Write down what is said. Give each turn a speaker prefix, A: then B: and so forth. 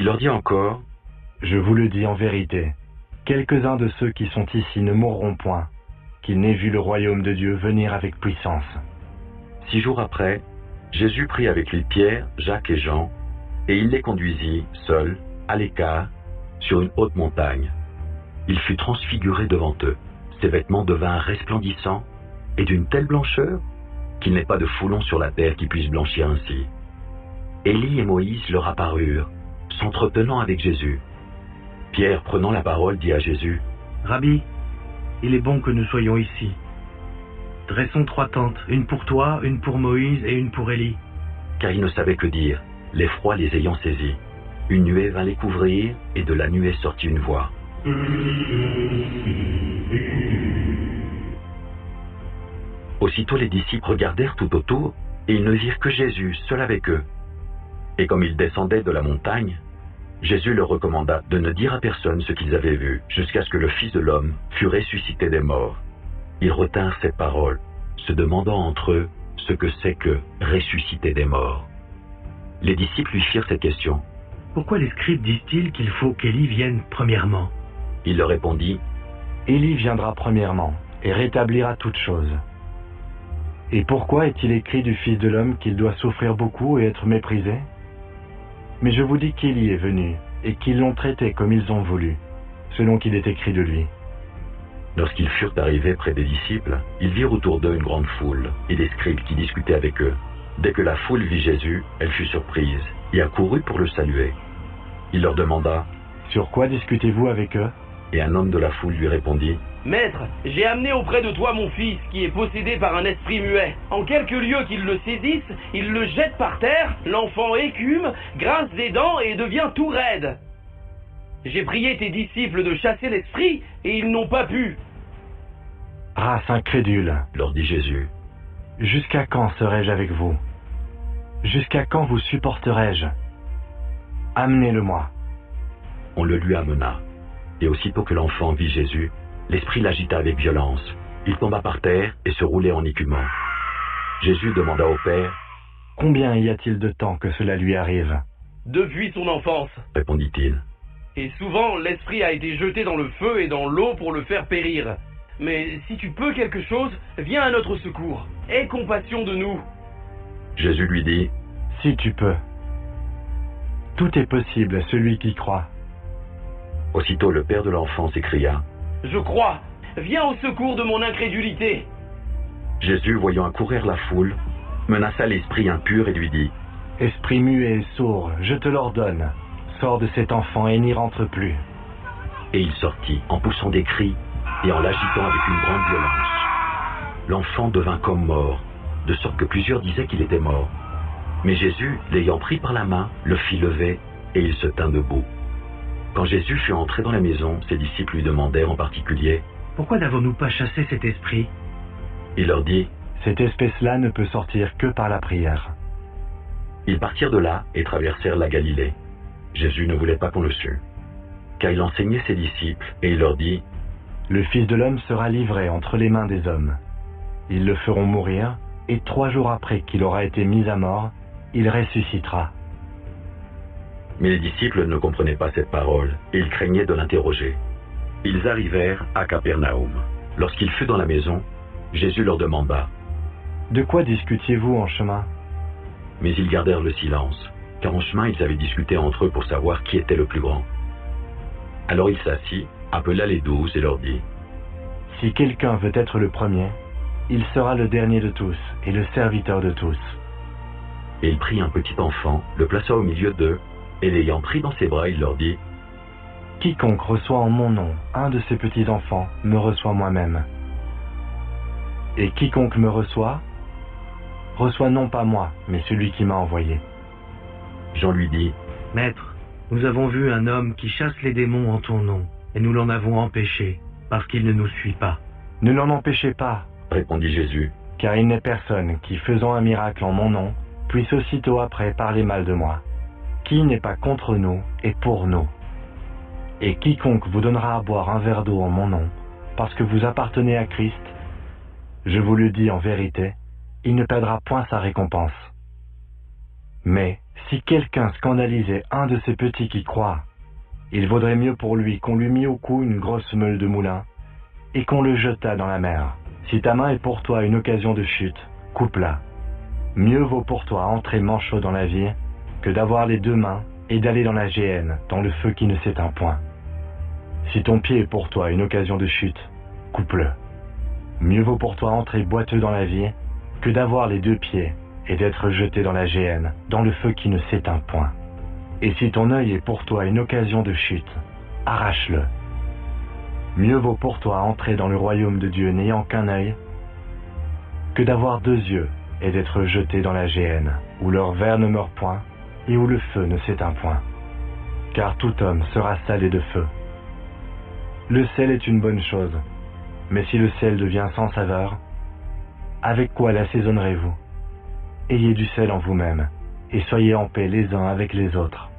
A: Il leur dit encore,
B: « Je vous le dis en vérité, quelques-uns de ceux qui sont ici ne mourront point, qu'ils n'aient vu le royaume de Dieu venir avec puissance. »
A: 6 jours après, Jésus prit avec lui Pierre, Jacques et Jean, et il les conduisit, seuls, à l'écart, sur une haute montagne. Il fut transfiguré devant eux. Ses vêtements devinrent resplendissants et d'une telle blancheur qu'il n'est pas de foulon sur la terre qui puisse blanchir ainsi. Élie et Moïse leur apparurent, s'entretenant avec Jésus. Pierre, prenant la parole, dit à Jésus,
C: « Rabbi, il est bon que nous soyons ici. Dressons 3 tentes, une pour toi, une pour Moïse et une pour Élie. »
A: Car ils ne savaient que dire, l'effroi les ayant saisis. Une nuée vint les couvrir, et de la nuée sortit une voix. Aussitôt les disciples regardèrent tout autour, et ils ne virent que Jésus, seul avec eux. Et comme ils descendaient de la montagne, Jésus leur recommanda de ne dire à personne ce qu'ils avaient vu, jusqu'à ce que le Fils de l'homme fût ressuscité des morts. Ils retinrent ces paroles, se demandant entre eux ce que c'est que ressusciter des morts. Les disciples lui firent cette question.
C: « Pourquoi les scribes disent-ils qu'il faut qu'Élie vienne premièrement ?»
A: Il leur répondit,
B: « Élie viendra premièrement et rétablira toutes choses. Et pourquoi est-il écrit du Fils de l'homme qu'il doit souffrir beaucoup et être méprisé? Mais je vous dis qu'Élie est venu et qu'ils l'ont traité comme ils ont voulu, selon qu'il est écrit de lui. »
A: Lorsqu'ils furent arrivés près des disciples, ils virent autour d'eux une grande foule et des scribes qui discutaient avec eux. Dès que la foule vit Jésus, elle fut surprise et accourut pour le saluer. Il leur demanda,
B: « Sur quoi discutez-vous avec eux ?»
A: Et un homme de la foule lui répondit,
D: « Maître, j'ai amené auprès de toi mon fils, qui est possédé par un esprit muet. En quelque lieu qu'il le saisisse, il le jette par terre, l'enfant écume, grince des dents et devient tout raide. J'ai prié tes disciples de chasser l'esprit, et ils n'ont pas pu. »
B: « Race incrédule,
A: leur dit Jésus,
B: jusqu'à quand serai-je avec vous? Jusqu'à quand vous supporterai-je? Amenez-le-moi. »
A: On le lui amena, et aussitôt que l'enfant vit Jésus, l'esprit l'agita avec violence. Il tomba par terre et se roulait en écumant. Jésus demanda au Père,
B: « Combien y a-t-il de temps que cela lui arrive? »
D: « Depuis son enfance,
A: répondit-il.
D: Et souvent l'esprit a été jeté dans le feu et dans l'eau pour le faire périr. Mais si tu peux quelque chose, viens à notre secours. Aie compassion de nous. »
A: Jésus lui dit,
B: « Si tu peux. Tout est possible à celui qui croit. »
A: Aussitôt le père de l'enfant s'écria,
D: « Je crois. Viens au secours de mon incrédulité. »
A: Jésus, voyant accourir la foule, menaça l'esprit impur et lui dit,
B: « Esprit muet et sourd, je te l'ordonne. Sors de cet enfant et n'y rentre plus. »
A: Et il sortit en poussant des cris et en l'agitant avec une grande violence. L'enfant devint comme mort, de sorte que plusieurs disaient qu'il était mort. Mais Jésus, l'ayant pris par la main, le fit lever et il se tint debout. Quand Jésus fut entré dans la maison, ses disciples lui demandèrent en particulier,
C: « Pourquoi n'avons-nous pas chassé cet esprit ?»
A: Il leur dit,
B: « Cette espèce-là ne peut sortir que par la prière. »
A: Ils partirent de là et traversèrent la Galilée. Jésus ne voulait pas qu'on le sût, car il enseignait ses disciples et il leur dit,
B: « Le Fils de l'homme sera livré entre les mains des hommes. Ils le feront mourir, et 3 jours après qu'il aura été mis à mort, il ressuscitera. »
A: Mais les disciples ne comprenaient pas cette parole, et ils craignaient de l'interroger. Ils arrivèrent à Capernaum. Lorsqu'il fut dans la maison, Jésus leur demanda,
B: « De quoi discutiez-vous en chemin ?»
A: Mais ils gardèrent le silence, car en chemin ils avaient discuté entre eux pour savoir qui était le plus grand. Alors il s'assit, appela les 12 et leur dit,
B: « Si quelqu'un veut être le premier, il sera le dernier de tous et le serviteur de tous. »
A: Et il prit un petit enfant, le plaça au milieu d'eux, et l'ayant pris dans ses bras, il leur dit,
B: « Quiconque reçoit en mon nom un de ces petits enfants me reçoit moi-même. Et quiconque me reçoit non pas moi, mais celui qui m'a envoyé. »
A: Jean lui dit,
C: « Maître, nous avons vu un homme qui chasse les démons en ton nom, et nous l'en avons empêché, parce qu'il ne nous suit pas. »
B: « Ne l'en empêchez pas,
A: répondit Jésus,
B: car il n'est personne qui, faisant un miracle en mon nom, puisse aussitôt après parler mal de moi. Qui n'est pas contre nous est pour nous. Et quiconque vous donnera à boire un verre d'eau en mon nom, parce que vous appartenez à Christ, je vous le dis en vérité, il ne perdra point sa récompense. Mais si quelqu'un scandalisait un de ces petits qui croient, il vaudrait mieux pour lui qu'on lui mît au cou une grosse meule de moulin et qu'on le jetât dans la mer. Si ta main est pour toi une occasion de chute, coupe-la. Mieux vaut pour toi entrer manchot dans la vie que d'avoir les deux mains et d'aller dans la géhenne, dans le feu qui ne s'éteint point. Si ton pied est pour toi une occasion de chute, coupe-le. Mieux vaut pour toi entrer boiteux dans la vie que d'avoir les deux pieds et d'être jeté dans la géhenne, dans le feu qui ne s'éteint point. Et si ton œil est pour toi une occasion de chute, arrache-le. Mieux vaut pour toi entrer dans le royaume de Dieu n'ayant qu'un œil que d'avoir deux yeux et d'être jeté dans la géhenne, où leur ver ne meurt point et où le feu ne s'éteint point. Car tout homme sera salé de feu. Le sel est une bonne chose, mais si le sel devient sans saveur, avec quoi l'assaisonnerez-vous? Ayez du sel en vous-même, et soyez en paix les uns avec les autres.